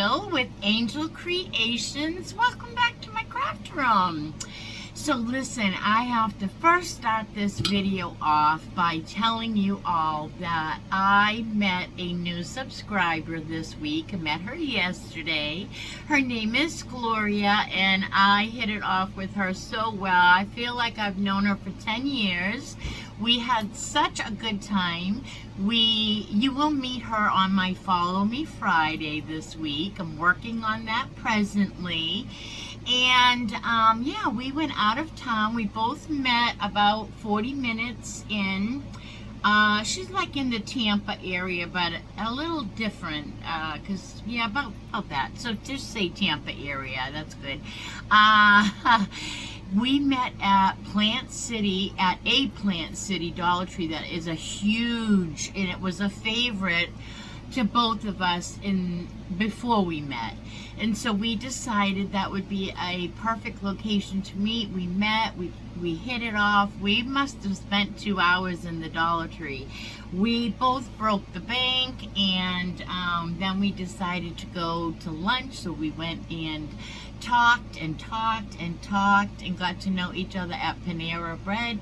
Jill with Angel Creations. Welcome back to my craft room. So listen, I have to first start this video off by telling you all that I met a new subscriber this week. I met her yesterday. Her name is Gloria, and I hit it off with her so well. I feel like I've known her for 10 years. We had such a good time. You will meet her on my Follow Me Friday this week. I'm working on that presently. And yeah, we went out of town. We both met about 40 minutes in. She's like in the Tampa area, but a little different, because, yeah, about that. So just say Tampa area. That's good. We met at a Plant City Dollar Tree that is a huge, and it was a favorite to both of us before we met. And so we decided that would be a perfect location to meet. We met, we hit it off. We must have spent 2 hours in the Dollar Tree. We both broke the bank, and then we decided to go to lunch. So we went and talked and got to know each other at Panera Bread.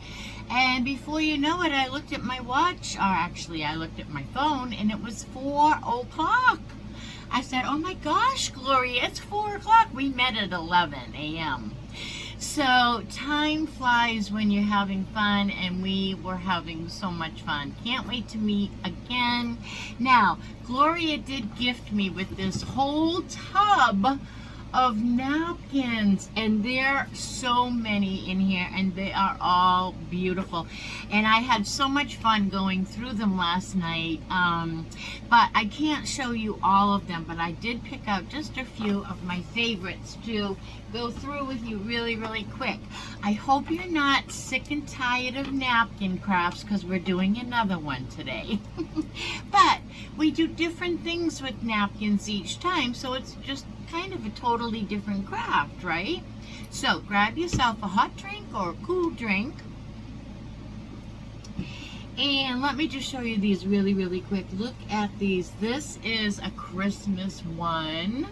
And before you know it, I looked at my watch, or actually I looked at my phone, and it was 4 o'clock. I said, oh my gosh, Gloria, it's 4 o'clock. We met at 11 a.m. So time flies when you're having fun, and we were having so much fun. Can't wait to meet again. Now, Gloria did gift me with this whole tub of napkins, and there are so many in here, and they are all beautiful, and I had so much fun going through them last night, but I can't show you all of them, but I did pick out just a few of my favorites to go through with you really quick. I hope you're not sick and tired of napkin crafts, because we're doing another one today. But we do different things with napkins each time, so it's just kind of a totally different craft, right? So grab yourself a hot drink or a cool drink, and let me just show you these really quick. Look at these. This is a Christmas one.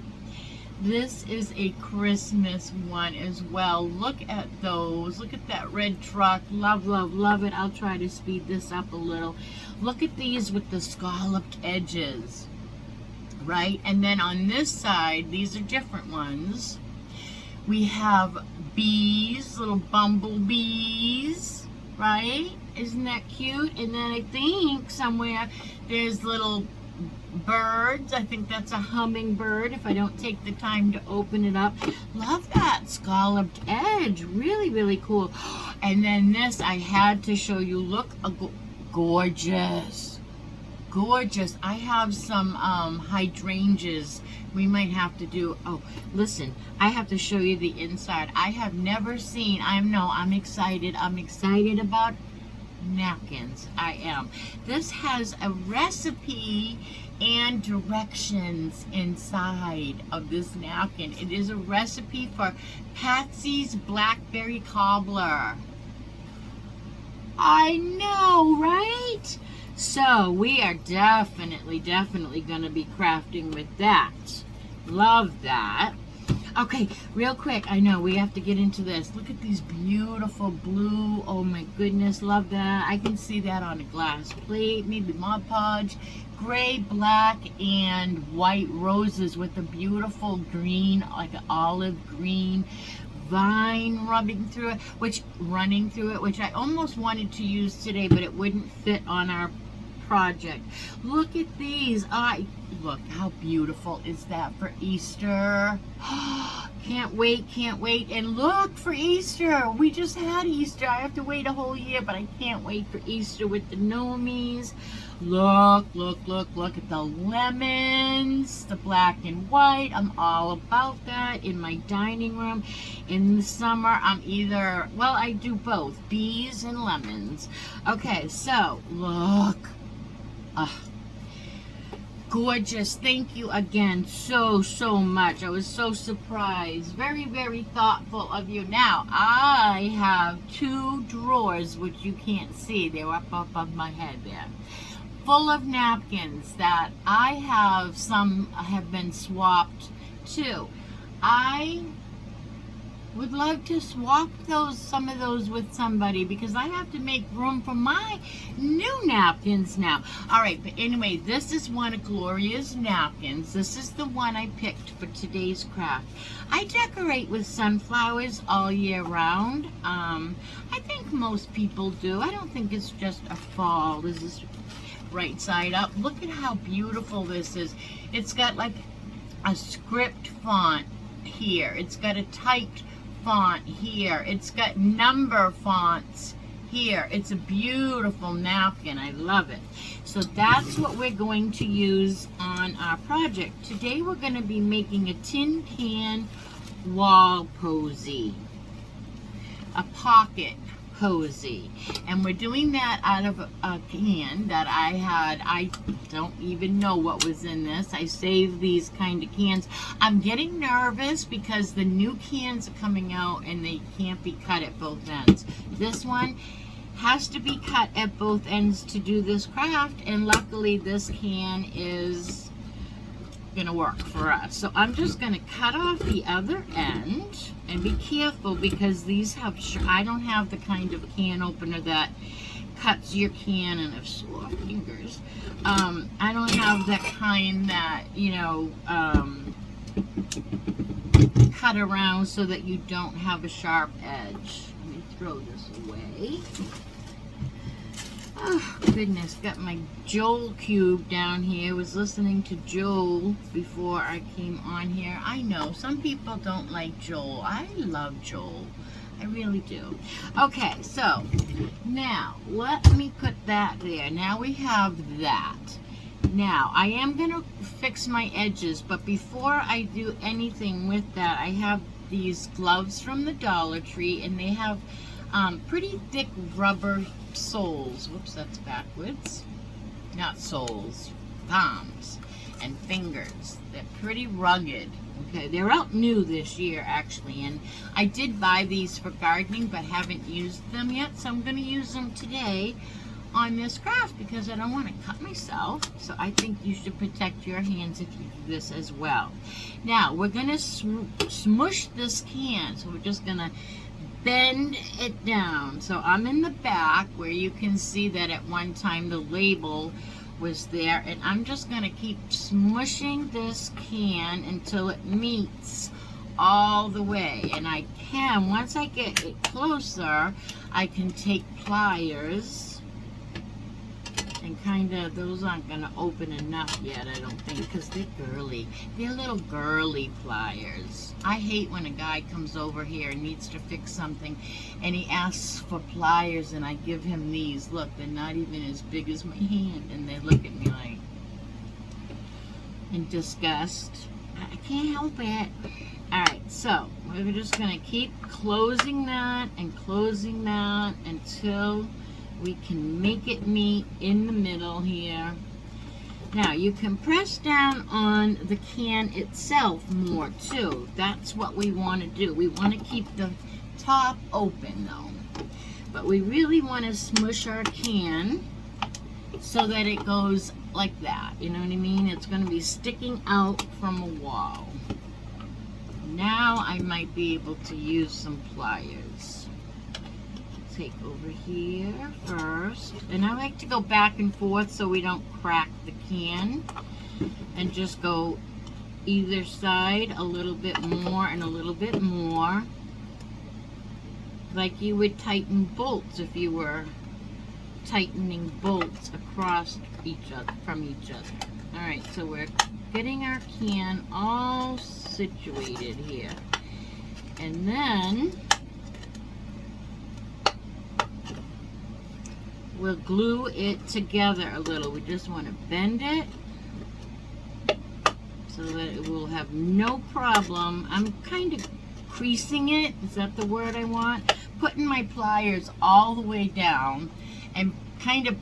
This is a Christmas one as well. Look at those. Look at that red truck. Love it. I'll try to speed this up a little. Look at these with the scalloped edges. Right? And then on this side, these are different ones. We have bees, little bumblebees, right? Isn't that cute? And then I think somewhere there's little birds. I think that's a hummingbird if I don't take the time to open it up. Love that scalloped edge. Really cool. And then this I had to show you. Look, gorgeous. Gorgeous. I have some hydrangeas we might have to do. Oh, listen, I have to show you the inside. I have never seen, I'm excited. I'm excited about napkins. I am. This has a recipe and directions inside of this napkin. It is a recipe for Patsy's Blackberry Cobbler. I know, right? So we are definitely going to be crafting with that. Love that. Okay, real quick, I know we have to get into this. Look at these beautiful blue. Oh my goodness, love that. I can see that on a glass plate, maybe Mod Podge. Gray, black, and white roses with a beautiful green, like an olive green vine running through it, which I almost wanted to use today, but it wouldn't fit on our project. Look at these. Look, how beautiful is that for Easter? Can't wait. And look, for Easter, we just had Easter. I have to wait a whole year, but I can't wait for Easter with the gnomies. Look at the lemons, the black and white. I'm all about that in my dining room. In the summer, I do both, bees and lemons. Okay, so look. Gorgeous. Thank you again so much. I was so surprised. Very thoughtful of you. Now, I have 2 drawers, which you can't see. They're up above my head there. full of napkins that I have. Some have been swapped too. I would love to swap some of those with somebody, because I have to make room for my new napkins now. All right, but anyway, this is one of Gloria's napkins. This is the one I picked for today's craft. I decorate with sunflowers all year round. I think most people do. I don't think it's just a fall. This is right side up. Look at how beautiful this is. It's got like a script font here. It's got a typed font here. It's got number fonts here. It's a beautiful napkin. I love it. So that's what we're going to use on our project. Today we're going to be making a tin can wall posy, a pocket posy, and we're doing that out of a can that I had. I don't even know what was in this. I saved these kind of cans. I'm getting nervous because the new cans are coming out and they can't be cut at both ends. This one has to be cut at both ends to do this craft, and luckily this can is gonna work for us. So I'm just gonna cut off the other end, and be careful because these have, I don't have the kind of can opener that cuts your can, and have sore fingers. I don't have that kind that, you know, cut around so that you don't have a sharp edge. Let me throw this away. Oh, goodness, got my Joel cube down here. Was listening to Joel before I came on here. I know, some people don't like Joel. I love Joel. I really do. Okay, so now let me put that there. Now we have that. Now, I am going to fix my edges, but before I do anything with that, I have these gloves from the Dollar Tree, and they have pretty thick rubber soles. Whoops, that's backwards. Not soles, palms and fingers. They're pretty rugged. Okay, they're out new this year actually, and I did buy these for gardening but haven't used them yet, so I'm going to use them today on this craft because I don't want to cut myself. So I think you should protect your hands if you do this as well. Now we're going to smush this can, so we're just going to bend it down. So I'm in the back where you can see that at one time the label was there, and I'm just going to keep smushing this can until it meets all the way. And I can, once I get it closer, I can take pliers and kind of, those aren't going to open enough yet, I don't think, because they're girly. They're little girly pliers. I hate when a guy comes over here and needs to fix something and he asks for pliers and I give him these. Look, they're not even as big as my hand, and they look at me like in disgust. I can't help it. Alright, so we're just going to keep closing that and closing that until we can make it meet in the middle here. Now you can press down on the can itself more too. That's what we want to do. We want to keep the top open though. But we really want to smush our can so that it goes like that. You know what I mean? It's going to be sticking out from a wall. Now I might be able to use some pliers. Take over here first, and I like to go back and forth so we don't crack the can, and just go either side a little bit more and a little bit more, like you would tighten bolts if you were tightening bolts across each other from each other. All right, so we're getting our can all situated here, and then we'll glue it together a little. We just want to bend it so that it will have no problem. I'm kind of creasing it. Is that the word I want? Putting my pliers all the way down and kind of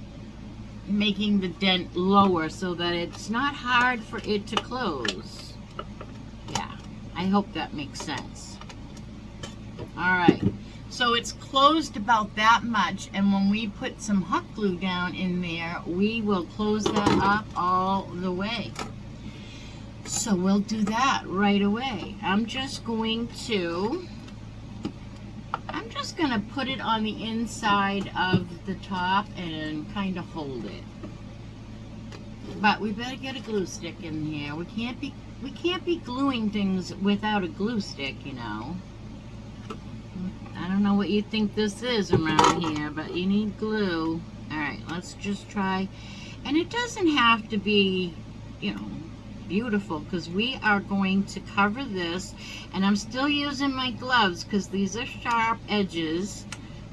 making the dent lower so that it's not hard for it to close. Yeah, I hope that makes sense. All right. So it's closed about that much, and when we put some hot glue down in there, we will close that up all the way. So we'll do that right away. I'm just going to put it on the inside of the top and kind of hold it. But we better get a glue stick in here. We can't be gluing things without a glue stick, you know. I don't know what you think this is around here, but you need glue. Alright, let's just try. And it doesn't have to be, you know, beautiful, because we are going to cover this, and I'm still using my gloves because these are sharp edges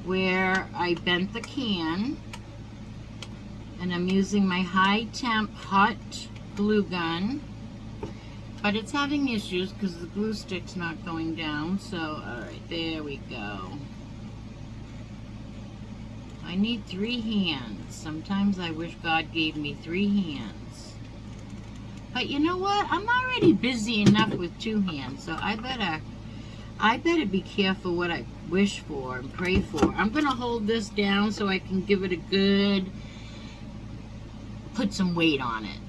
where I bent the can, and I'm using my high temp hot glue gun, but it's having issues because the glue stick's not going down. So alright, there we go. I need 3 hands. Sometimes I wish God gave me 3 hands. But you know what? I'm already busy enough with 2 hands, so I better be careful what I wish for and pray for. I'm gonna hold this down so I can give it a good, put some weight on it.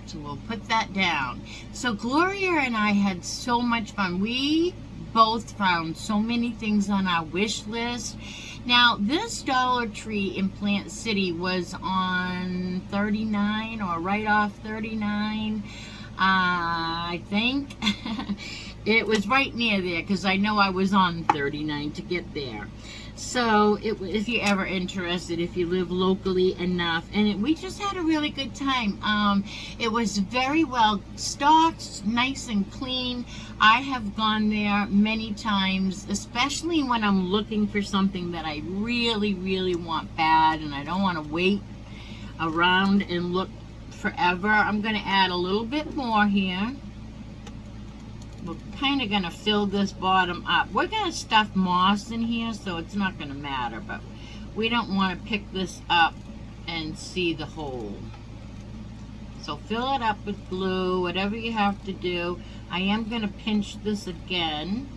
So we'll put that down. So Gloria and I had so much fun. We both found so many things on our wish list. Now, this Dollar Tree in Plant City was on 39 or right off 39, I think. It was right near there because I know I was on 39 to get there. So if you're ever interested, if you live locally enough, and we just had a really good time. It was very well stocked, nice and clean. I have gone there many times, especially when I'm looking for something that I really, really want bad, and I don't want to wait around and look forever. I'm going to add a little bit more here. We're kind of going to fill this bottom up. We're going to stuff moss in here, so it's not going to matter, but we don't want to pick this up and see the hole. So fill it up with glue, whatever you have to do. I am going to pinch this again.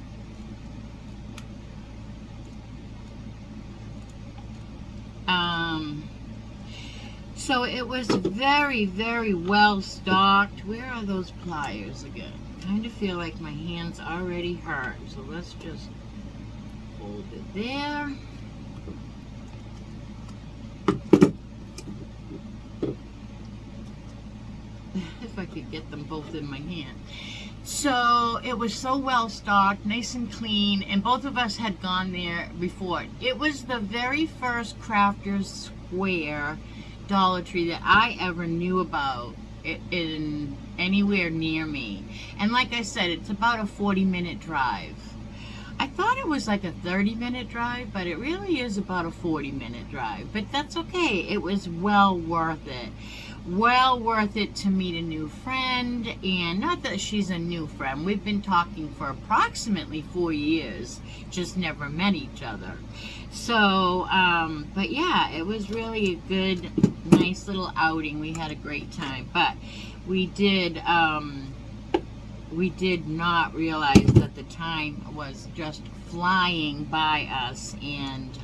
So it was very, very well stocked. Where are those pliers again? I kind of feel like my hands already hurt, so let's just hold it there. If I could get them both in my hand. So it was so well stocked, nice and clean, and both of us had gone there before. It was the very first Crafters Square Dollar Tree that I ever knew about in anywhere near me. And like I said, it's about a 40-minute drive. I thought it was like a 30-minute drive, but it really is about a 40-minute drive. But that's okay. It was well worth it. Well worth it to meet a new friend, and not that she's a new friend. We've been talking for approximately 4 years, just never met each other. So, but yeah, it was really a good, nice little outing. We had a great time, but we did not realize that the time was just flying by us, and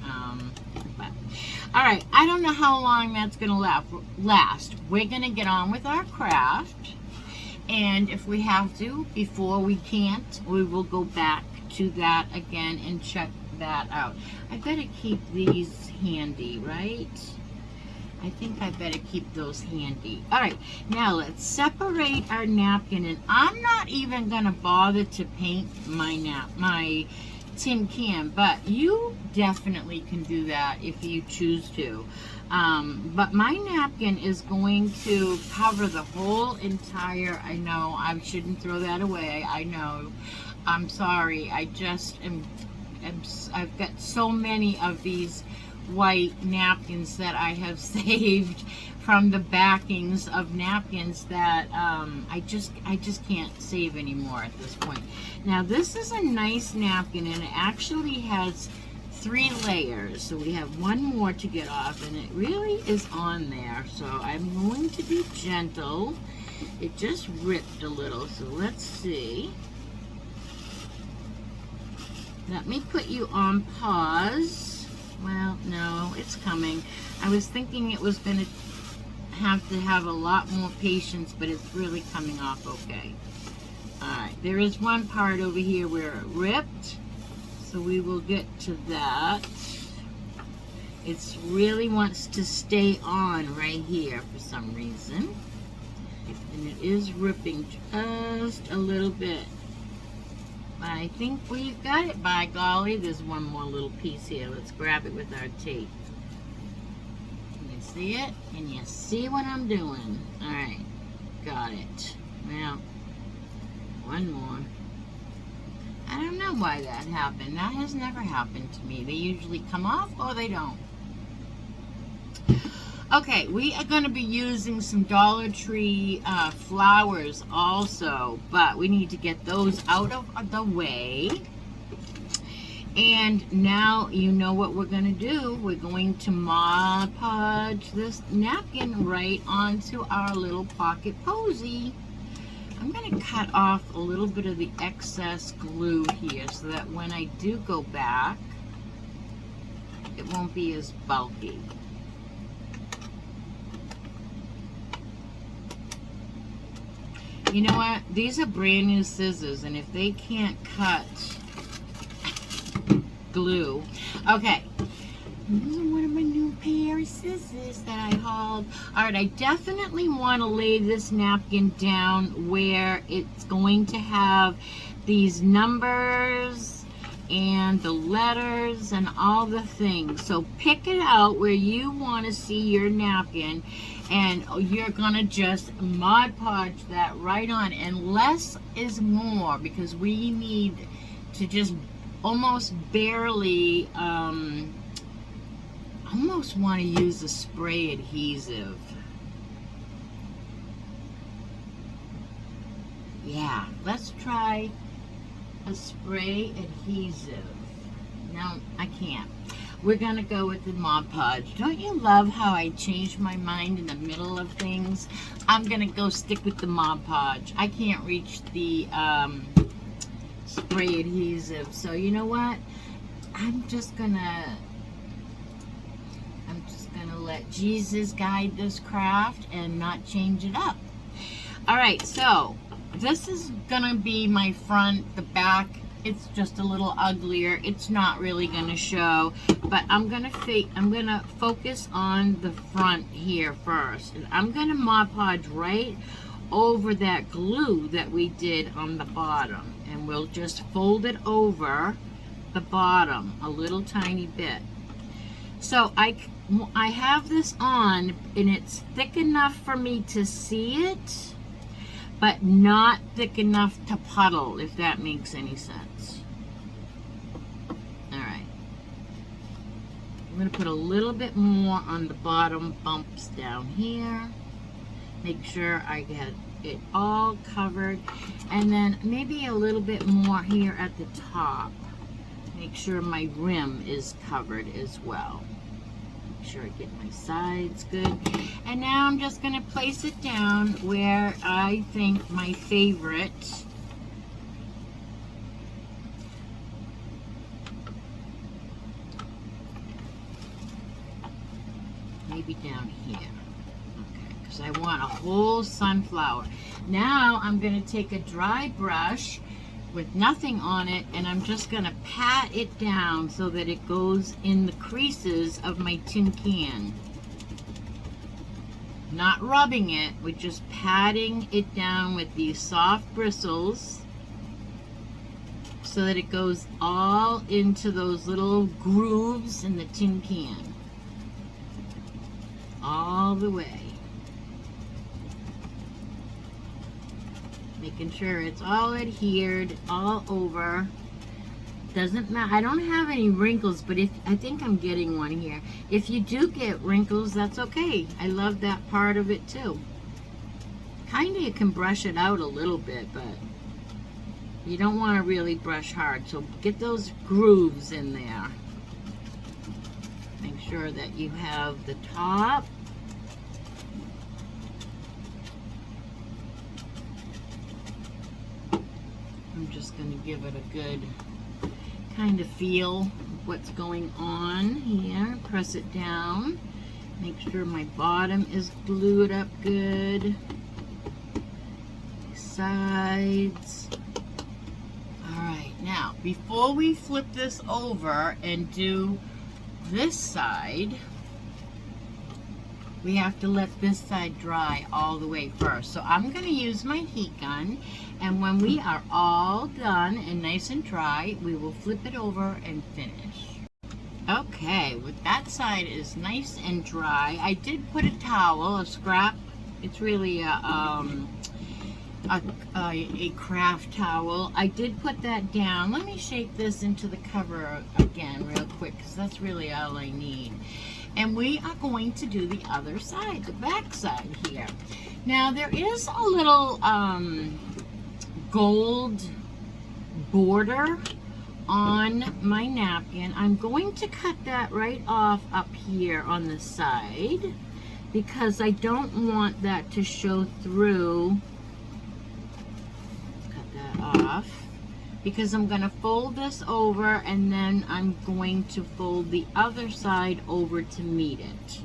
but all right, I don't know how long that's gonna last. We're gonna get on with our craft, and if we have to, before we can't, we will go back to that again and check that out. I better keep these handy, right? I think I better keep those handy. All right, now let's separate our napkin, and I'm not even gonna bother to paint my tin can, but you definitely can do that if you choose to. But my napkin is going to cover the whole entire, I know, I shouldn't throw that away, I know. I'm sorry, I just I've got so many of these white napkins that I have saved from the backings of napkins that I just can't save anymore at this point. Now this is a nice napkin, and it actually has 3 layers, so we have one more to get off, and it really is on there, so I'm going to be gentle. It just ripped a little, so let's see. let me put you on pause. Well, no, it's coming. I was thinking it was going to have a lot more patience, but it's really coming off okay. Alright, there is one part over here where it ripped, so we will get to that. It really wants to stay on right here for some reason. And it is ripping just a little bit. But I think we've got it, by golly. There's one more little piece here. Let's grab it with our tape. Can you see it? Can you see what I'm doing? Alright, got it. Now, one more. I don't know why that happened. That has never happened to me. They usually come off or they don't. Okay, we are going to be using some Dollar Tree flowers also, but we need to get those out of the way. And now you know what we're going to do. We're going to Mod Podge this napkin right onto our little Pocket Posey. I'm going to cut off a little bit of the excess glue here so that when I do go back, it won't be as bulky. You know what? These are brand new scissors, and if they can't cut glue. Okay. These are one of my new pair of scissors that I hauled. Alright, I definitely want to lay this napkin down where it's going to have these numbers and the letters and all the things. So pick it out where you want to see your napkin, and you're gonna just Mod Podge that right on. And less is more, because we need to just almost barely almost want to use a spray adhesive. Yeah, let's try a spray adhesive. No, I can't. We're going to go with the Mod Podge. Don't you love how I change my mind in the middle of things? I'm going to go stick with the Mod Podge. I can't reach the spray adhesive. So you know what? I'm just going to let Jesus guide this craft and not change it up. Alright, so this is going to be my front. The back, it's just a little uglier. It's not really going to show, but I'm going to focus on the front here first. And I'm going to Mod Podge right over that glue that we did on the bottom. And we'll just fold it over the bottom a little tiny bit. So I have this on, and it's thick enough for me to see it, but not thick enough to puddle, if that makes any sense. Alright. I'm going to put a little bit more on the bottom bumps down here. Make sure I get it all covered. And then maybe a little bit more here at the top. Make sure my rim is covered as well. Make sure I get my sides good. And now I'm just going to place it down where I think my favorite maybe down here. Okay, because I want a whole sunflower. Now I'm going to take a dry brush with nothing on it, and I'm just going to pat it down so that it goes in the creases of my tin can. Not rubbing it, we're just patting it down with these soft bristles so that it goes all into those little grooves in the tin can. All the way. Making sure it's all adhered all over. Doesn't matter. I don't have any wrinkles, but I think I'm getting one here. If you do get wrinkles, that's okay. I love that part of it too. Kind of, you can brush it out a little bit, but you don't want to really brush hard. So get those grooves in there. Make sure that you have the top. I'm just going to give it a good kind of feel what's going on here. Press it down. Make sure my bottom is glued up good. Sides. Alright, now before we flip this over and do this side, we have to let this side dry all the way first. So I'm going to use my heat gun, and when we are all done and nice and dry, we will flip it over and finish. Okay, with that side is nice and dry, I did put a towel, a scrap. It's really a craft towel. I did put that down. Let me shake this into the cover again real quick, because that's really all I need. And we are going to do the other side, the back side here. Now there is a little gold border on my napkin. I'm going to cut that right off up here on the side, because I don't want that to show through. Cut that off, because I'm going to fold this over, and then I'm going to fold the other side over to meet it.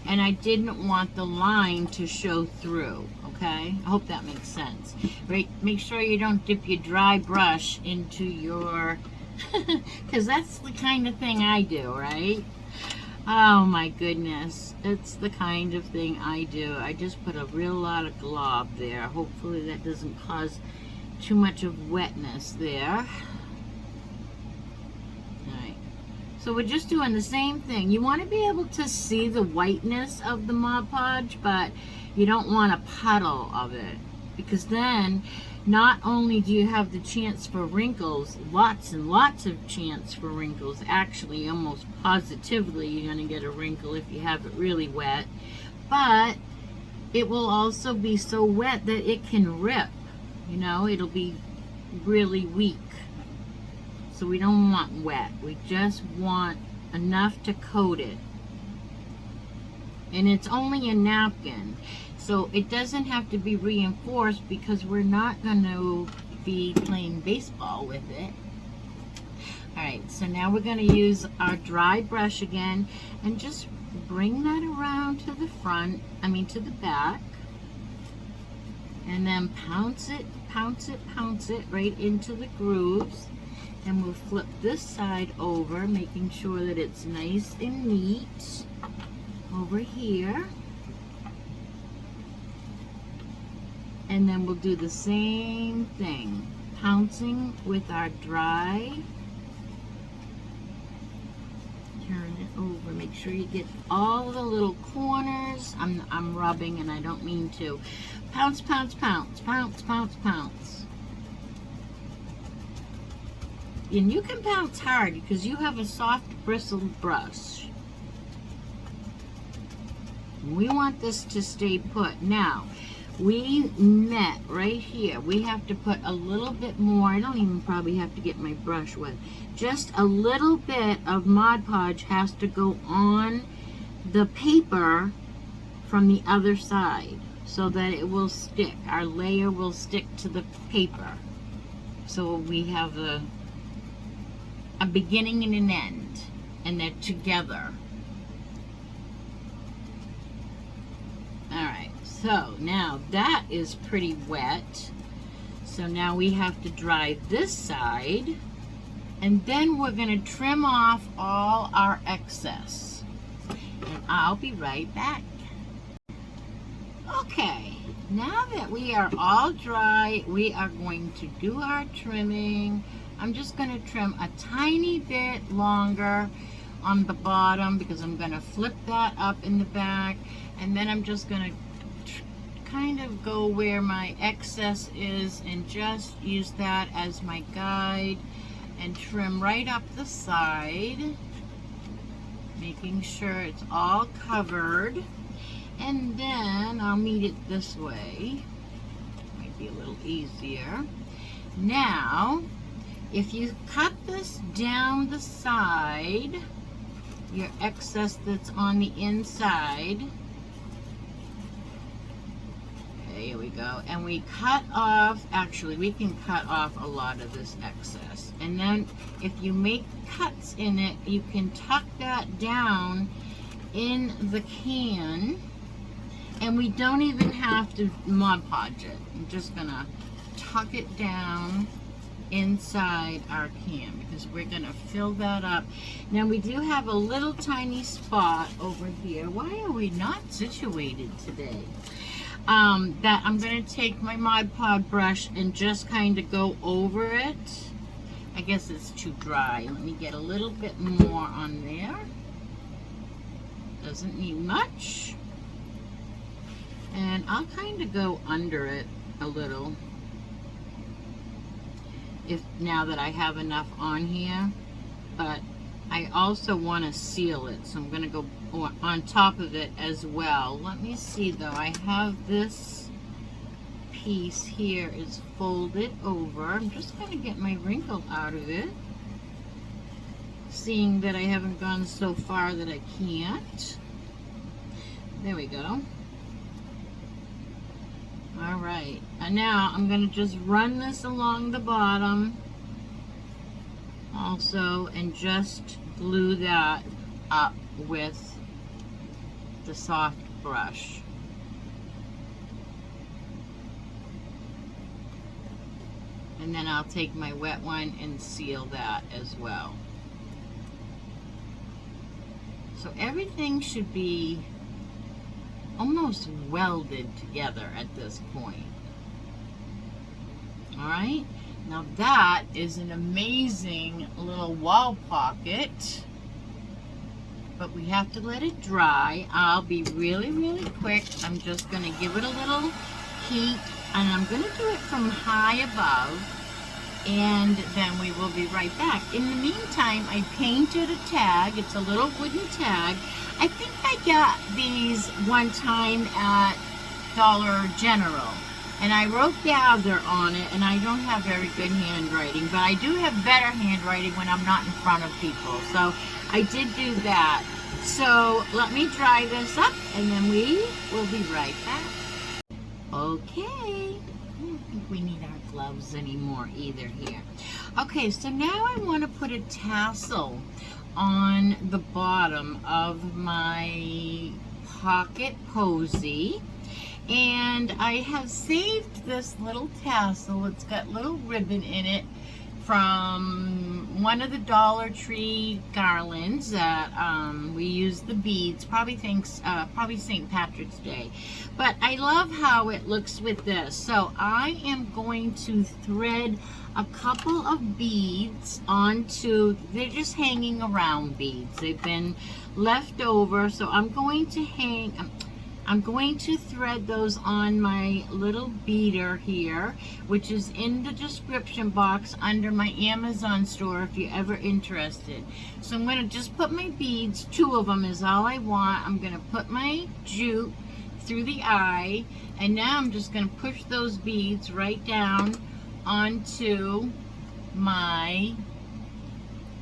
And I didn't want the line to show through, okay? I hope that makes sense. Right? Make sure you don't dip your dry brush into your, because that's the kind of thing I do, right? Oh my goodness, it's the kind of thing I do. I just put a real lot of glob there. Hopefully that doesn't cause too much of wetness there. Alright, so we're just doing the same thing. You want to be able to see the whiteness of the Mod Podge, but you don't want a puddle of it, because then not only do you have the chance for wrinkles, lots and lots of chance for wrinkles, actually almost positively you're going to get a wrinkle if you have it really wet, but it will also be so wet that it can rip. You know, it'll be really weak. So we don't want wet. We just want enough to coat it. And it's only a napkin, so it doesn't have to be reinforced, because we're not going to be playing baseball with it. Alright, so now we're going to use our dry brush again and just bring that around to the front, to the back. And then pounce it right into the grooves. And we'll flip this side over, making sure that it's nice and neat over here. And then we'll do the same thing, pouncing with our dry. Turn it over, make sure you get all the little corners. I'm rubbing, and I don't mean to. Pounce, pounce, pounce, pounce, pounce, pounce. And you can pounce hard because you have a soft bristled brush. We want this to stay put. Now, we met right here. We have to put a little bit more. I don't even probably have to get my brush wet. Just a little bit of Mod Podge has to go on the paper from the other side, so that it will stick. Our layer will stick to the paper. So we have a beginning and an end, and they're together. Alright, so now that is pretty wet. So now we have to dry this side, and then we're going to trim off all our excess. And I'll be right back. Okay, now that we are all dry, we are going to do our trimming. I'm just going to trim a tiny bit longer on the bottom, because I'm going to flip that up in the back, and then I'm just going to kind of go where my excess is and just use that as my guide and trim right up the side, making sure it's all covered. And then I'll meet it this way. Might be a little easier. Now, if you cut this down the side, your excess that's on the inside, okay, here we go. And we cut off, actually we can cut off a lot of this excess. And then if you make cuts in it, you can tuck that down in the can. And we don't even have to Mod Podge it. I'm just gonna tuck it down inside our can because we're gonna fill that up. Now we do have a little tiny spot over here. Why are we not situated today? That I'm gonna take my Mod Podge brush and just kind of go over it. I guess it's too dry. Let me get a little bit more on there. Doesn't need much. And I'll kind of go under it a little. If now that I have enough on here, but I also want to seal it, so I'm going to go on top of it as well. Let me see though, I have this piece here is folded over. I'm just going to get my wrinkle out of it, seeing that I haven't gone so far that I can't. There we go. All right, and now I'm going to just run this along the bottom also and just glue that up with the soft brush. And then I'll take my wet one and seal that as well. So everything should be almost welded together at this point. All right, now that is an amazing little wall pocket, but we have to let it dry. I'll be really, really quick. I'm just gonna give it a little heat, and I'm gonna do it from high above, and then we will be right back. In the meantime, I painted a tag. It's a little wooden tag. I think I got these one time at Dollar General, and I wrote Gather on it, and I don't have very good handwriting, but I do have better handwriting when I'm not in front of people, so I did do that. So let me dry this up, and then we will be right back. Okay, I don't think we need our gloves anymore either here. Okay, so now I want to put a tassel on the bottom of my Pocket Posey, and I have saved this little tassel. It's got little ribbon in it from one of the Dollar Tree garlands that we use the beads, probably St. Patrick's Day, but I love how it looks with this. So I am going to thread a couple of beads onto, they're just hanging around beads. They've been left over, so I'm going to thread those on my little beader here, which is in the description box under my Amazon store if you're ever interested. So I'm going to just put my beads, 2 of them is all I want. I'm going to put my jute through the eye, and now I'm just going to push those beads right down onto my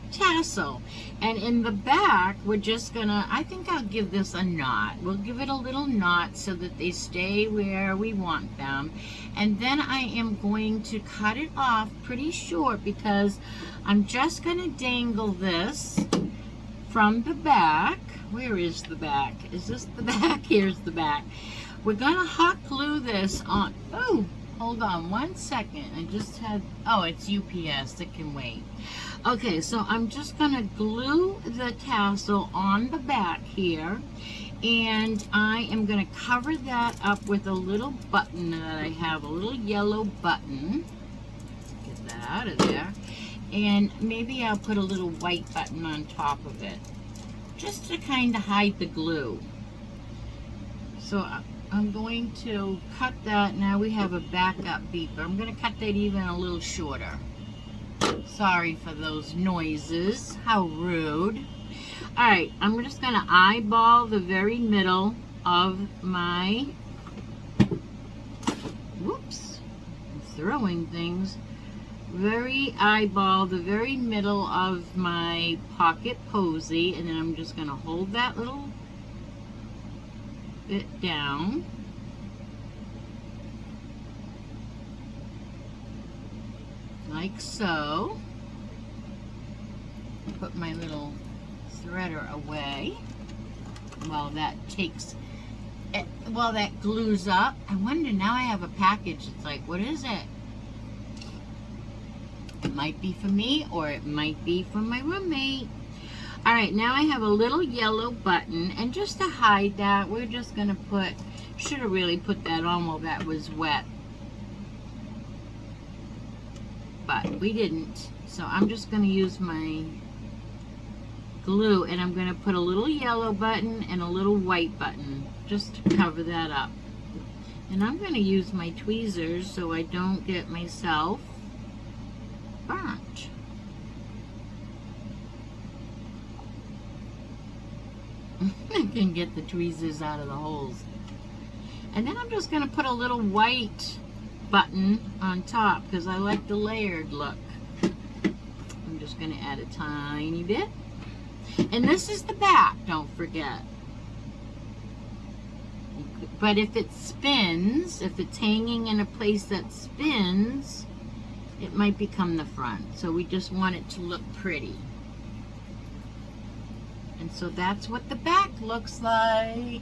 tassel. And in the back, we're just gonna, I think I'll give this a knot. We'll give it a little knot so that they stay where we want them. And then I am going to cut it off pretty short because I'm just gonna dangle this from the back. Where is the back? Is this the back? Here's the back. We're gonna hot glue this on. Oh, hold on 1 second. I just had, oh, it's UPS. It can wait. Okay, so I'm just gonna glue the tassel on the back here, and I am gonna cover that up with a little button that I have, a little yellow button. Let's get that out of there. And maybe I'll put a little white button on top of it, just to kind of hide the glue. So I'm going to cut that. Now we have a backup beeper. I'm going to cut that even a little shorter. Sorry for those noises. How rude. Alright, I'm just going to eyeball the very middle of my... Whoops. I'm throwing things. Eyeball the very middle of my Pocket Posey, and then I'm just going to hold that little bit down, like so. Put my little threader away while that takes it, while that glues up. I wonder, now I have a package. It's like, what is it? It might be for me, or it might be for my roommate. All right, now I have a little yellow button, and just to hide that, we're just gonna put, should have really put that on while that was wet, but we didn't. So I'm just gonna use my glue, and I'm gonna put a little yellow button and a little white button just to cover that up. And I'm gonna use my tweezers so I don't get myself burnt. I can get the tweezers out of the holes. And then I'm just going to put a little white button on top because I like the layered look. I'm just going to add a tiny bit. And this is the back, don't forget. But if it spins, if it's hanging in a place that spins, it might become the front. So we just want it to look pretty. And so that's what the back looks like.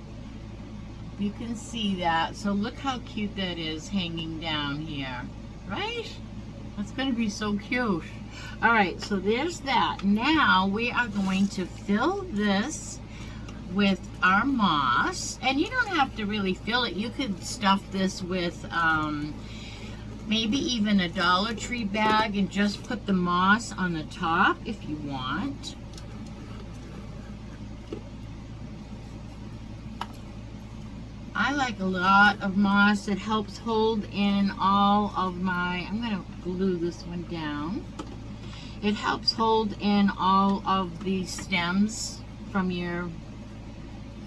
You can see that. So look how cute that is hanging down here, right? That's going to be so cute. All right, so there's that. Now we are going to fill this with our moss. And you don't have to really fill it. You could stuff this with maybe even a Dollar Tree bag and just put the moss on the top if you want. I like a lot of moss. It helps hold in all of my, I'm going to glue this one down. It helps hold in all of the stems from your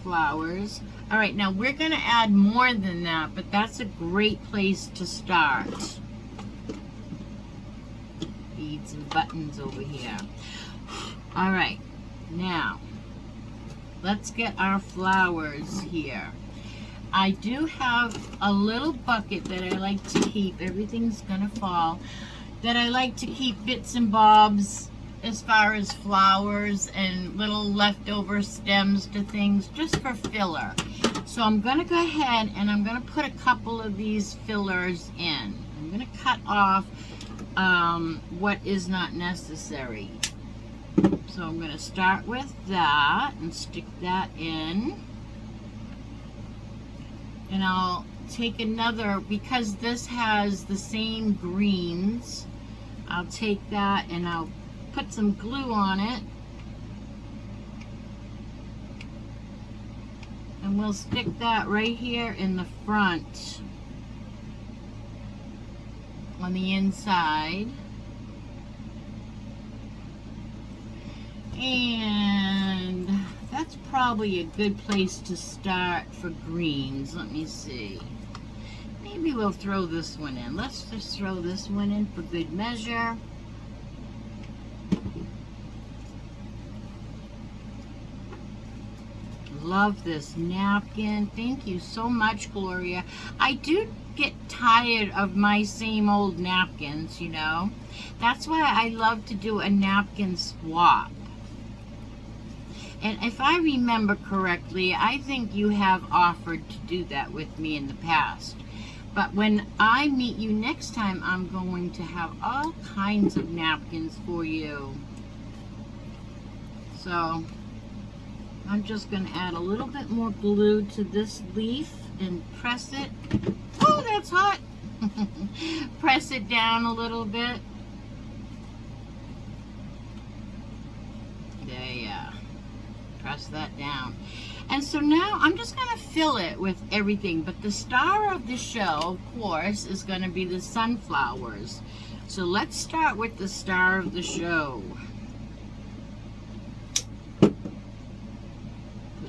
flowers. All right, now we're going to add more than that, but that's a great place to start. Beads and buttons over here. All right, now let's get our flowers here. I do have a little bucket that I like to keep, everything's gonna fall, that I like to keep bits and bobs as far as flowers and little leftover stems to things, just for filler. So I'm gonna go ahead and I'm gonna put a couple of these fillers in. I'm gonna cut off what is not necessary. So I'm gonna start with that and stick that in. And I'll take another, because this has the same greens, I'll take that and I'll put some glue on it. And we'll stick that right here in the front, on the inside. And that's probably a good place to start for greens. Let me see. Maybe we'll throw this one in. Let's just throw this one in for good measure. Love this napkin. Thank you so much, Gloria. I do get tired of my same old napkins, you know. That's why I love to do a napkin swap. And if I remember correctly, I think you have offered to do that with me in the past. But when I meet you next time, I'm going to have all kinds of napkins for you. So I'm just going to add a little bit more glue to this leaf and press it. Oh, that's hot. Press it down a little bit. There you are. Press that down. And so now I'm just going to fill it with everything. But the star of the show, of course, is going to be the sunflowers. So let's start with the star of the show. Put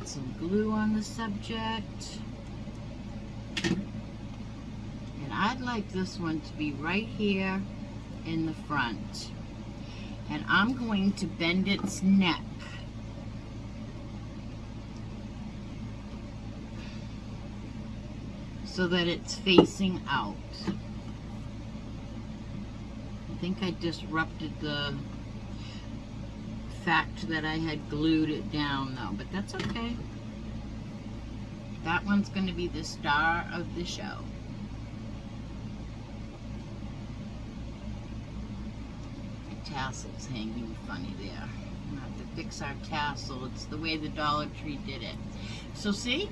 some glue on the subject. And I'd like this one to be right here in the front. And I'm going to bend its neck. So that it's facing out. think I disrupted the fact that I had glued it down though, but that's okay. That one's going to be the star of the show. The tassel's hanging funny there. We'll have to fix our tassel. It's the way the Dollar Tree did it. So see?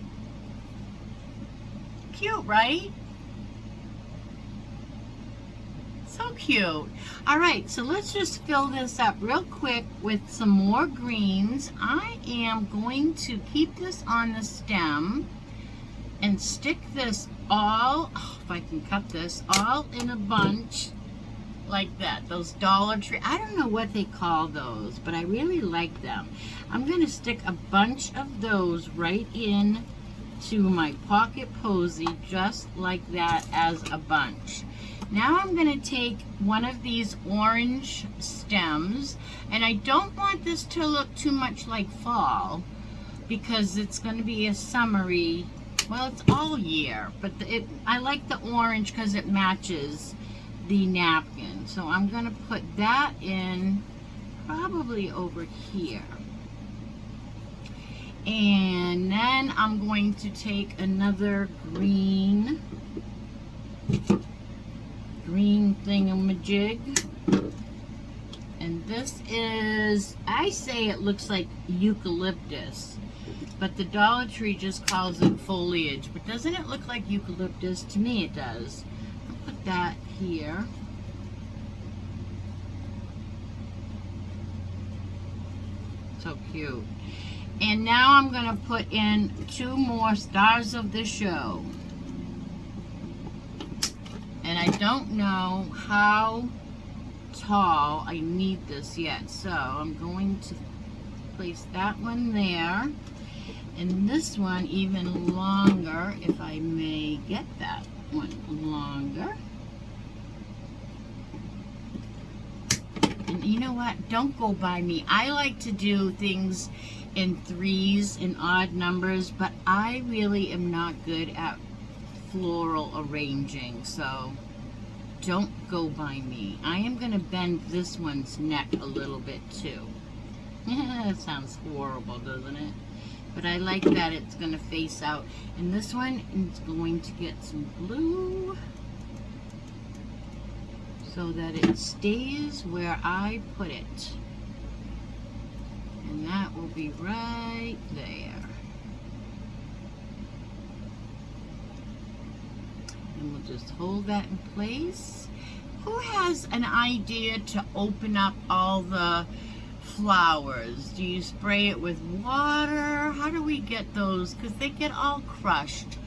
Cute, right? So cute. All right, so let's just fill this up real quick with some more greens. I am going to keep this on the stem and stick this all, if I can cut this, all in a bunch like that. Those Dollar Tree, I don't know what they call those, but I really like them. I'm going to stick a bunch of those right in to my Pocket Posey, just like that, as a bunch. Now I'm going to take one of these orange stems, and I don't want this to look too much like fall because it's going to be a summery, well, it's all year, but I like the orange because it matches the napkin. So I'm going to put that in probably over here. And then I'm going to take another green thingamajig. And this is, I say it looks like eucalyptus, but the Dollar Tree just calls it foliage. But doesn't it look like eucalyptus? To me it does. I'll put that here. So cute. And now I'm going to put in 2 more stars of the show. And I don't know how tall I need this yet. So I'm going to place that one there. And this one even longer, if I may get that one longer. And you know what? Don't go by me. I like to do things in threes and odd numbers, but I really am not good at floral arranging, so don't go by me. I am going to bend this one's neck a little bit too. That sounds horrible, doesn't it? But I like that it's going to face out. And this one is going to get some glue so that it stays where I put it. And that will be right there. And we'll just hold that in place. Who has an idea to open up all the flowers? Do you spray it with water? How do we get those? Because they get all crushed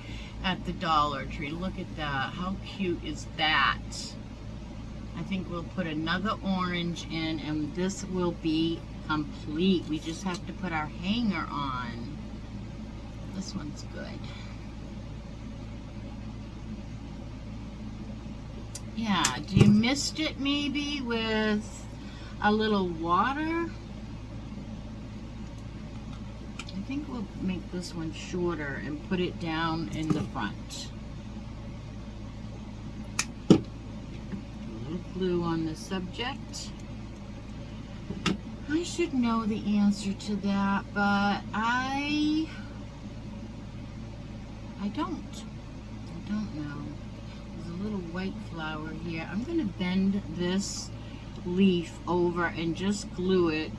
at the Dollar Tree. Look at that. How cute is that? I think we'll put another orange in, and this will be complete. We just have to put our hanger on. This one's good. Yeah, do you mist it maybe with a little water? I think we'll make this one shorter and put it down in the front. A little glue on the subject. I should know the answer to that, but I don't know. There's a little white flower here. I'm going to bend this leaf over and just glue it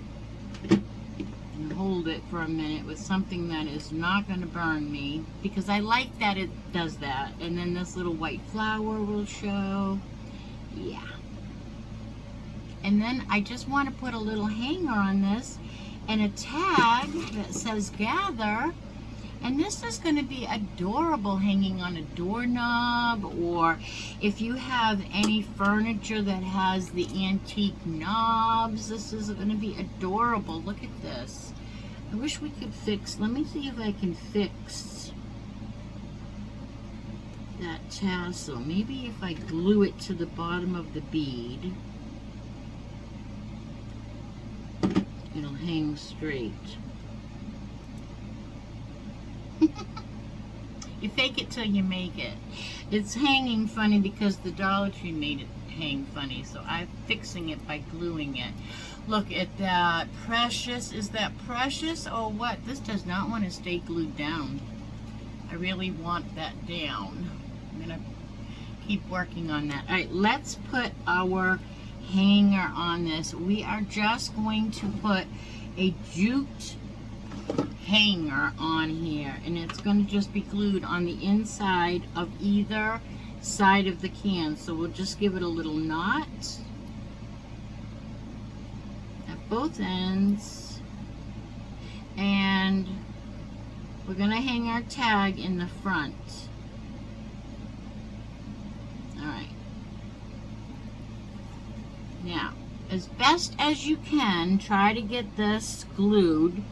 and hold it for a minute with something that is not going to burn me, because I like that it does that. And then this little white flower will show. Yeah. And then I just want to put a little hanger on this and a tag that says gather. And this is going to be adorable hanging on a doorknob, or if you have any furniture that has the antique knobs, this is going to be adorable. Look at this. I wish we could fix, let me see if I can fix that tassel. Maybe if I glue it to the bottom of the bead, it'll hang straight. You fake it till you make it. It's hanging funny because the Dollar Tree made it hang funny, so I'm fixing it by gluing it. Look at that. Precious. Is that precious or what? This does not want to stay glued down. I really want that down. I'm going to keep working on that. All right, let's put our hanger on this. We are just going to put a jute hanger on here, and it's going to just be glued on the inside of either side of the can. So we'll just give it a little knot at both ends, and we're going to hang our tag in the front. Alright, now as best as you can, try to get this glued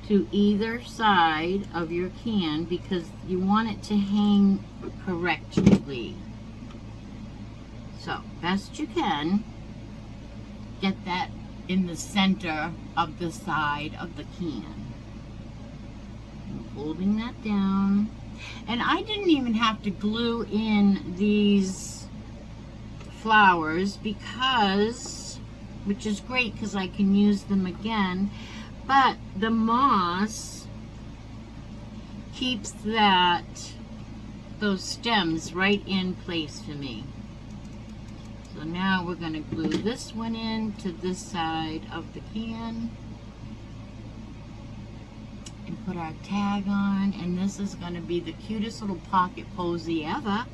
to either side of your can because you want it to hang correctly. So, best you can, get that in the center of the side of the can. I'm holding that down. And I didn't even have to glue in these flowers because, which is great because I can use them again. But the moss keeps those stems right in place for me. So now we're going to glue this one in to this side of the can and put our tag on. And this is going to be the cutest little Pocket Posey ever.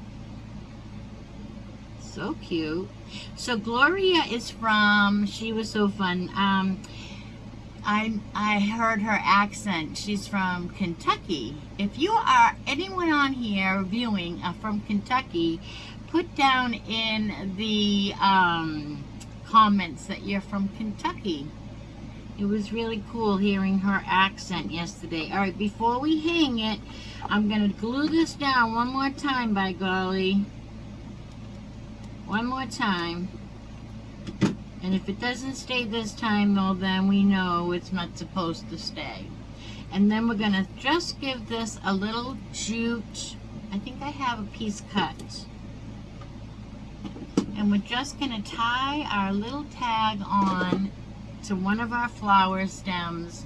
So cute. So Gloria is from, she was so fun. I heard her accent. She's from Kentucky. If you are anyone on here viewing from Kentucky, put down in the comments that you're from Kentucky. It was really cool hearing her accent yesterday. All right, before we hang it, I'm going to glue this down one more time, by golly. One more time. And if it doesn't stay this time, though, then we know it's not supposed to stay. And then we're going to just give this a little jute. I think I have a piece cut. And we're just going to tie our little tag on to one of our flower stems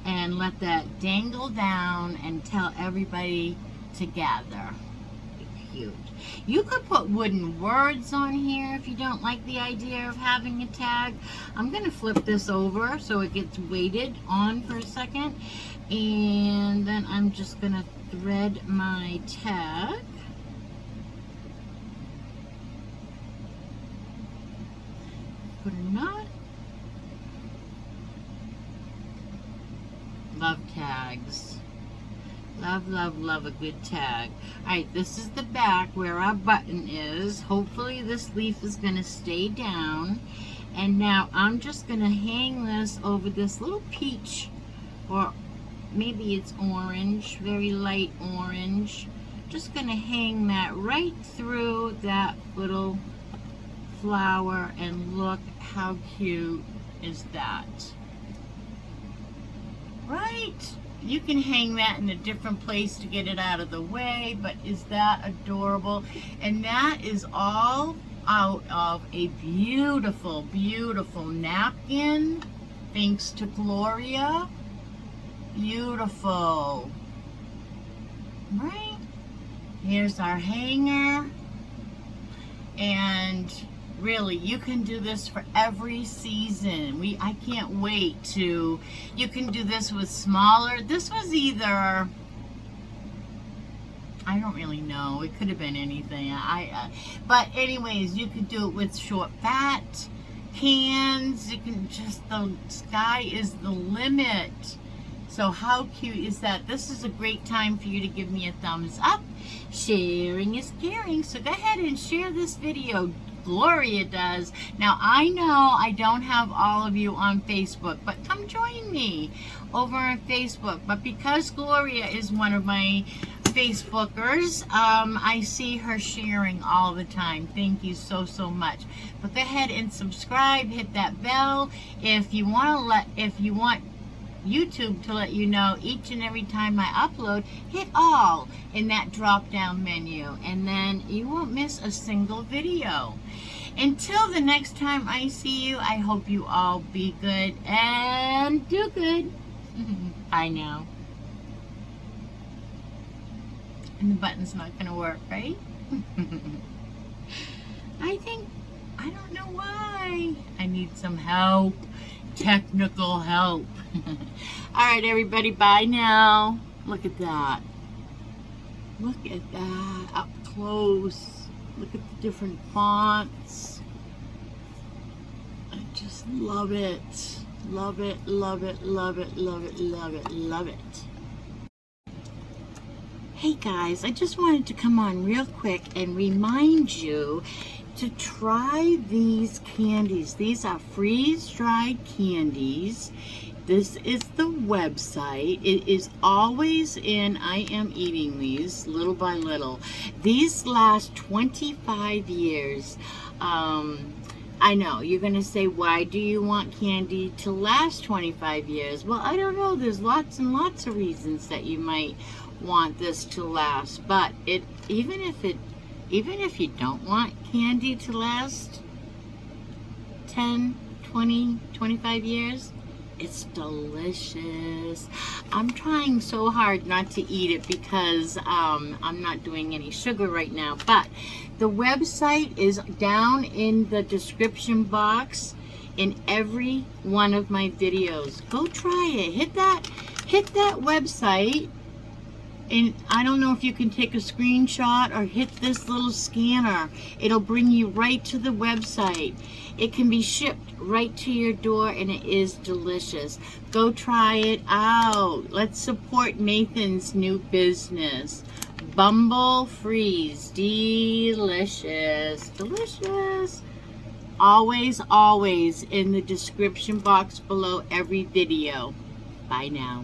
and let that dangle down and tell everybody to gather. Cute. You could put wooden words on here if you don't like the idea of having a tag. I'm going to flip this over so it gets weighted on for a second. And then I'm just going to thread my tag. Put a knot. Love tags. Love, love, love a good tag. Alright, this is the back where our button is. Hopefully this leaf is going to stay down. And now I'm just going to hang this over this little peach, or maybe it's orange, very light orange. Just going to hang that right through that little flower, and look how cute is that. Right? You can hang that in a different place to get it out of the way, but is that adorable? And that is all out of a beautiful, beautiful napkin, thanks to Gloria. Beautiful. Right? Here's our hanger. And really, you can do this for every season. I can't wait to, you can do this with smaller, this was either, I don't really know, it could have been anything. But anyways, you could do it with short fat cans. You can just, the sky is the limit. So how cute is that? This is a great time for you to give me a thumbs up. Sharing is caring. So go ahead and share this video. Gloria does. Now I know I don't have all of you on Facebook, but come join me over on Facebook. But because Gloria is one of my Facebookers, I see her sharing all the time. Thank you so, so much. But go ahead and subscribe, hit that bell if you want YouTube to let you know each and every time I upload. Hit all in that drop down menu, and then you won't miss a single video. Until the next time I see you, I hope you all be good and do good. Bye now. And the button's not going to work, right? I don't know why. I need some help. Technical help. Alright, everybody, bye now. Look at that. Look at that. Up close. Look at the different fonts. I just love it. Love it, love it, love it, love it, love it, love it. Hey guys, I just wanted to come on real quick and remind you to try these candies. These are freeze-dried candies. This is the website. It is always in. I am eating these little by little. These last 25 years. I know, you're going to say, why do you want candy to last 25 years? Well, I don't know. There's lots and lots of reasons that you might want this to last. But even if you don't want candy to last 10, 20, 25 years, it's delicious. I'm trying so hard not to eat it because I'm not doing any sugar right now. But the website is down in the description box in every one of my videos. Go try it. Hit that website. And I don't know if you can take a screenshot or hit this little scanner. It'll bring you right to the website. It can be shipped right to your door and it is delicious. Go try it out. Let's support Nathan's new business. Bumble Freeze. Delicious. Delicious. Always, always in the description box below every video. Bye now.